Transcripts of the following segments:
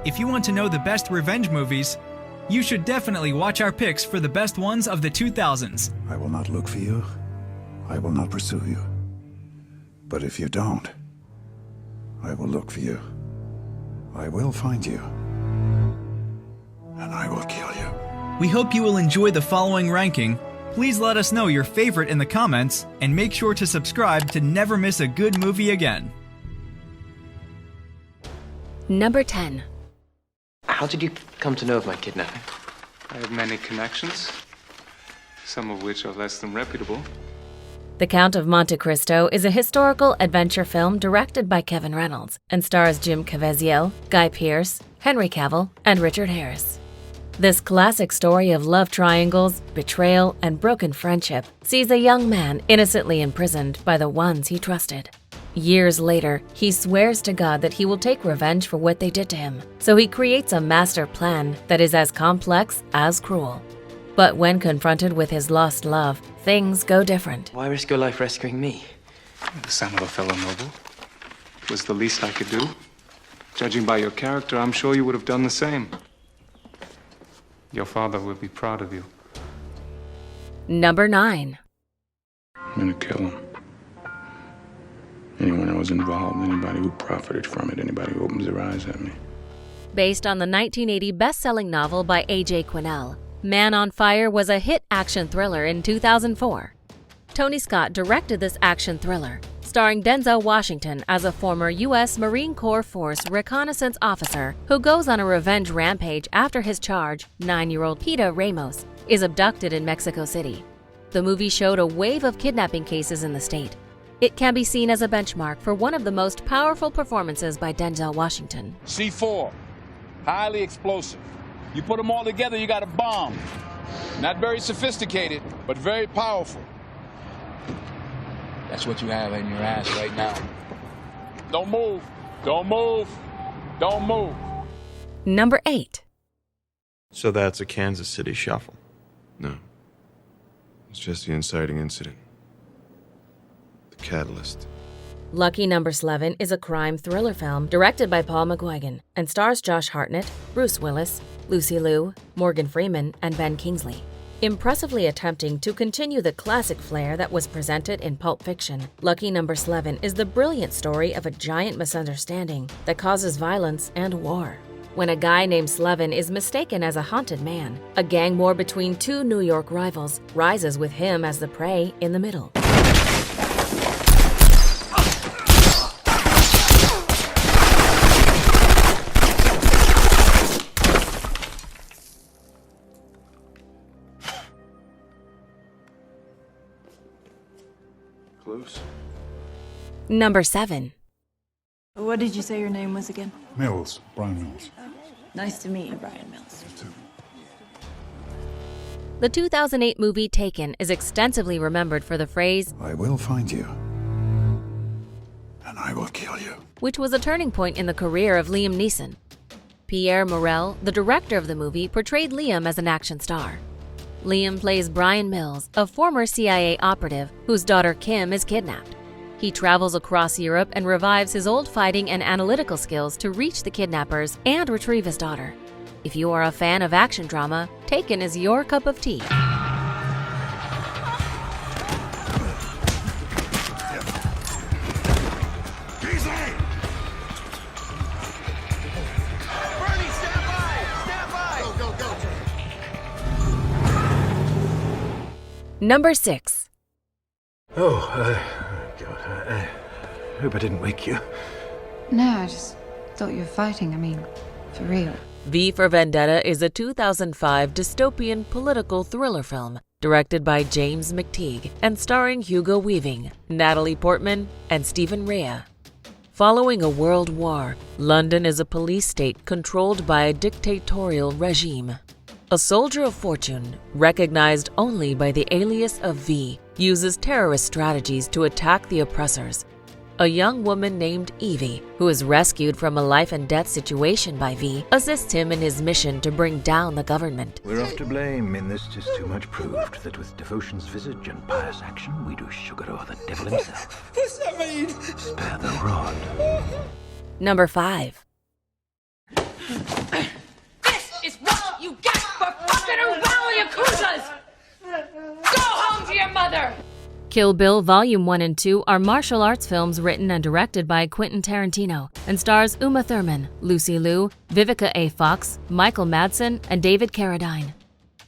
If you want to know the best revenge movies, you should definitely watch our picks for the best ones of the 2000s. I will not look for you. I will not pursue you. But if you don't, I will look for you. I will find you. And I will kill you. We hope you will enjoy the following ranking. Please let us know your favorite in the comments, and make sure to subscribe to never miss a good movie again. Number 10. How did you come to know of my kidnapping? I have many connections, some of which are less than reputable. The Count of Monte Cristo is a historical adventure film directed by Kevin Reynolds and stars Jim Caviezel, Guy Pearce, Henry Cavill, and Richard Harris. This classic story of love triangles, betrayal, and broken friendship sees a young man innocently imprisoned by the ones he trusted. Years later, he swears to God that he will take revenge for what they did to him, so he creates a master plan that is as complex as cruel. But when confronted with his lost love, things go different. Why risk your life rescuing me? The son of a fellow noble. It was the least I could do. Judging by your character, I'm sure you would have done the same. Your father would be proud of you. Number 9. I'm gonna kill him. Anyone that was involved, anybody who profited from it, anybody who opens their eyes at me. Based on the 1980 best-selling novel by A.J. Quinnell, Man on Fire was a hit action thriller in 2004. Tony Scott directed this action thriller, starring Denzel Washington as a former U.S. Marine Corps Force reconnaissance officer who goes on a revenge rampage after his charge, 9-year-old Pita Ramos, is abducted in Mexico City. The movie showed a wave of kidnapping cases in the state. It can be seen as a benchmark for one of the most powerful performances by Denzel Washington. C4, highly explosive. You put them all together, you got a bomb. Not very sophisticated, but very powerful. That's what you have in your ass right now. Don't move, don't move, don't move. Number 8. So that's a Kansas City shuffle? No. It's just the inciting incident. The catalyst. Lucky Number 11 is a crime thriller film directed by Paul McGuigan and stars Josh Hartnett, Bruce Willis, Lucy Liu, Morgan Freeman, and Ben Kingsley. Impressively attempting to continue the classic flair that was presented in Pulp Fiction, Lucky Number 11 is the brilliant story of a giant misunderstanding that causes violence and war. When a guy named Slevin is mistaken as a haunted man, a gang war between two New York rivals rises with him as the prey in the middle. Close. Number 7. What did you say your name was again? Mills, Brian Mills. Nice to meet you, Brian Mills. The 2008 movie Taken is extensively remembered for the phrase, I will find you. And I will kill you. which was a turning point in the career of Liam Neeson. Pierre Morel, the director of the movie, portrayed Liam as an action star. Liam plays Brian Mills, a former CIA operative whose daughter Kim is kidnapped. He travels across Europe and revives his old fighting and analytical skills to reach the kidnappers and retrieve his daughter. If you are a fan of action drama, Taken is your cup of tea. Number 6. God, I hope I didn't wake you. No, I just thought you were fighting. I mean, for real. V for Vendetta is a 2005 dystopian political thriller film directed by James McTeague and starring Hugo Weaving, Natalie Portman, and Stephen Rea. Following a world war, London is a police state controlled by a dictatorial regime. A soldier of fortune, recognized only by the alias of V, uses terrorist strategies to attack the oppressors. A young woman named Evie, who is rescued from a life-and-death situation by V, assists him in his mission to bring down the government. We're off to blame in this 'tis too much proved that with devotion's visage and pious action we do sugar o'er the devil himself. What's that mean? Spare the rod. Number 5. This is what you get for fucking around with Yakuzas! Go home to your mother! Kill Bill Volume 1 and 2 are martial arts films written and directed by Quentin Tarantino and stars Uma Thurman, Lucy Liu, Vivica A. Fox, Michael Madsen, and David Carradine.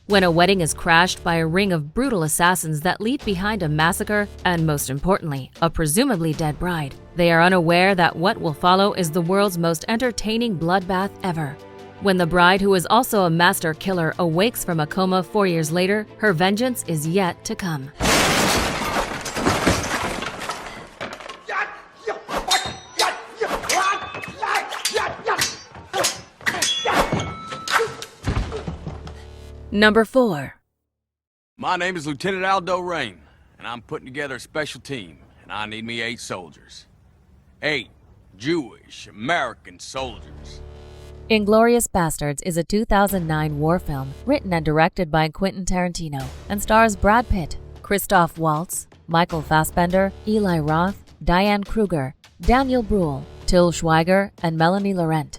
When a wedding is crashed by a ring of brutal assassins that leave behind a massacre and, most importantly, a presumably dead bride, they are unaware that what will follow is the world's most entertaining bloodbath ever. When the bride, who is also a master killer, awakes from a coma 4 years later, her vengeance is yet to come. Number 4. My name is Lieutenant Aldo Rain, and I'm putting together a special team, and I need me 8 soldiers. 8 Jewish American soldiers. Inglorious Bastards is a 2009 war film written and directed by Quentin Tarantino and stars Brad Pitt, Christoph Waltz, Michael Fassbender, Eli Roth, Diane Kruger, Daniel Bruhl, Till Schweiger, and Melanie Laurent.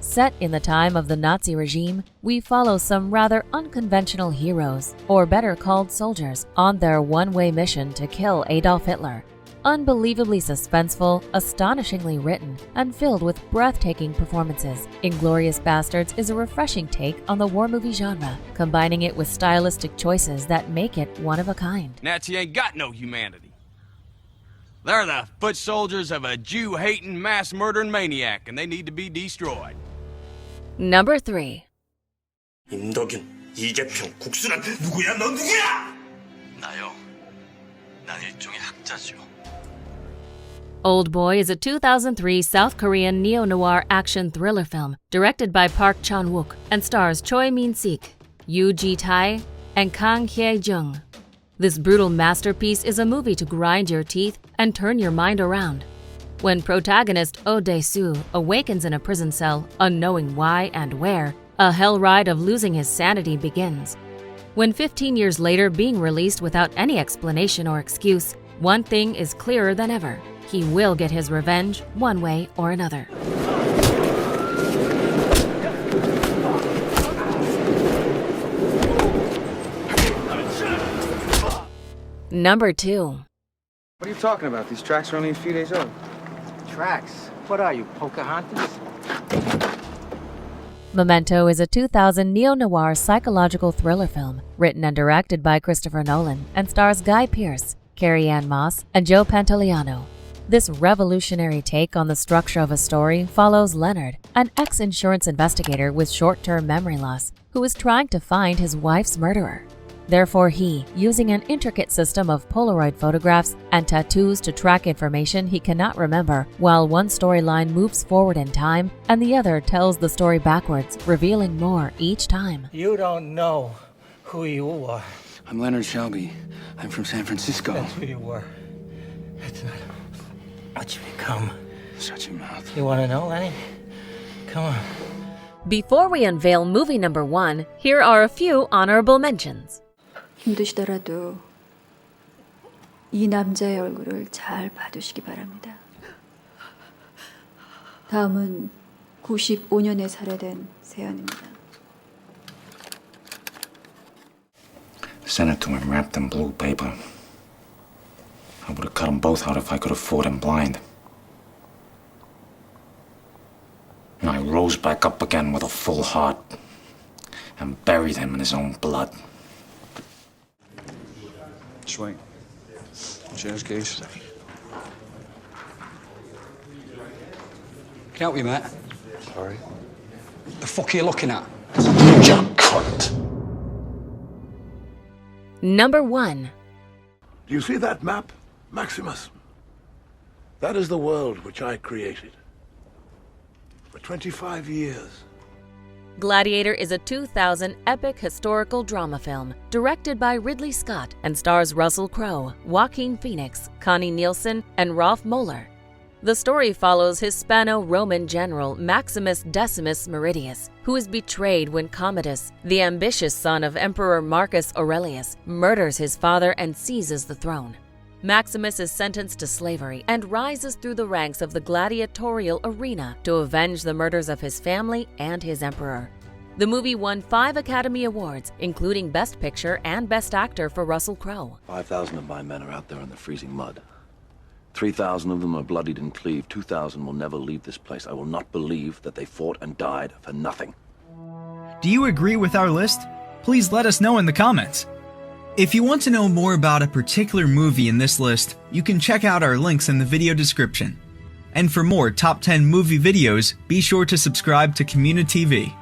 Set in the time of the Nazi regime, we follow some rather unconventional heroes, or better called soldiers, on their one-way mission to kill Adolf Hitler. Unbelievably suspenseful, astonishingly written, and filled with breathtaking performances, Inglorious Bastards is a refreshing take on the war movie genre, combining it with stylistic choices that make it one of a kind. Nazi ain't got no humanity. They're the foot soldiers of a Jew-hating, mass-murdering maniac, and they need to be destroyed. Number 3. 임덕윤, 이재평, 국수는 누구야? 너 누구야? 나요. 난 일종의 학자죠. Old Boy is a 2003 South Korean neo-noir action thriller film directed by Park Chan-wook and stars Choi Min-sik, Yoo Ji-tae, and Kang Hye-jung. This brutal masterpiece is a movie to grind your teeth and turn your mind around. When protagonist Oh Dae-soo awakens in a prison cell, unknowing why and where, a hell ride of losing his sanity begins. When 15 years later being released without any explanation or excuse, one thing is clearer than ever. He will get his revenge one way or another. Number 2. What are you talking about? These tracks are only a few days old. Tracks? What are you, Pocahontas? Memento is a 2000 neo-noir psychological thriller film written and directed by Christopher Nolan and stars Guy Pearce, Carrie-Anne Moss, and Joe Pantoliano. This revolutionary take on the structure of a story follows Leonard, an ex-insurance investigator with short-term memory loss, who is trying to find his wife's murderer. Therefore, he, using an intricate system of Polaroid photographs and tattoos to track information he cannot remember, while one storyline moves forward in time and the other tells the story backwards, revealing more each time. You don't know who you are. I'm Leonard Shelby. I'm from San Francisco. That's who you were. That's not what you become. Shut your mouth. You want to know, Lenny? Come on. Before we unveil movie number 1, here are a few honorable mentions. 힘드시더라도 이 남자의 얼굴을 잘 봐두시기 바랍니다. 다음은 95년에 살해된 세연입니다. Send it to him wrapped in blue paper. I would have cut them both out if I could afford him blind. And I rose back up again with a full heart and buried him in his own blood. Swing. Chairs, case. Can I help you, Matt? Sorry. The fuck are you looking at? You cunt! Number 1. Do you see that map, Maximus? That is the world which I created. For 25 years. Gladiator is a 2000 epic historical drama film directed by Ridley Scott and stars Russell Crowe, Joaquin Phoenix, Connie Nielsen, and Rolf Moeller. The story follows Hispano-Roman general Maximus Decimus Meridius, who is betrayed when Commodus, the ambitious son of Emperor Marcus Aurelius, murders his father and seizes the throne. Maximus is sentenced to slavery and rises through the ranks of the gladiatorial arena to avenge the murders of his family and his emperor. The movie won 5 Academy Awards, including Best Picture and Best Actor for Russell Crowe. 5,000 of my men are out there in the freezing mud. 3,000 of them are bloodied and cleaved. 2,000 will never leave this place. I will not believe that they fought and died for nothing. Do you agree with our list? Please let us know in the comments. If you want to know more about a particular movie in this list, you can check out our links in the video description. And for more top 10 movie videos, be sure to subscribe to communiTV.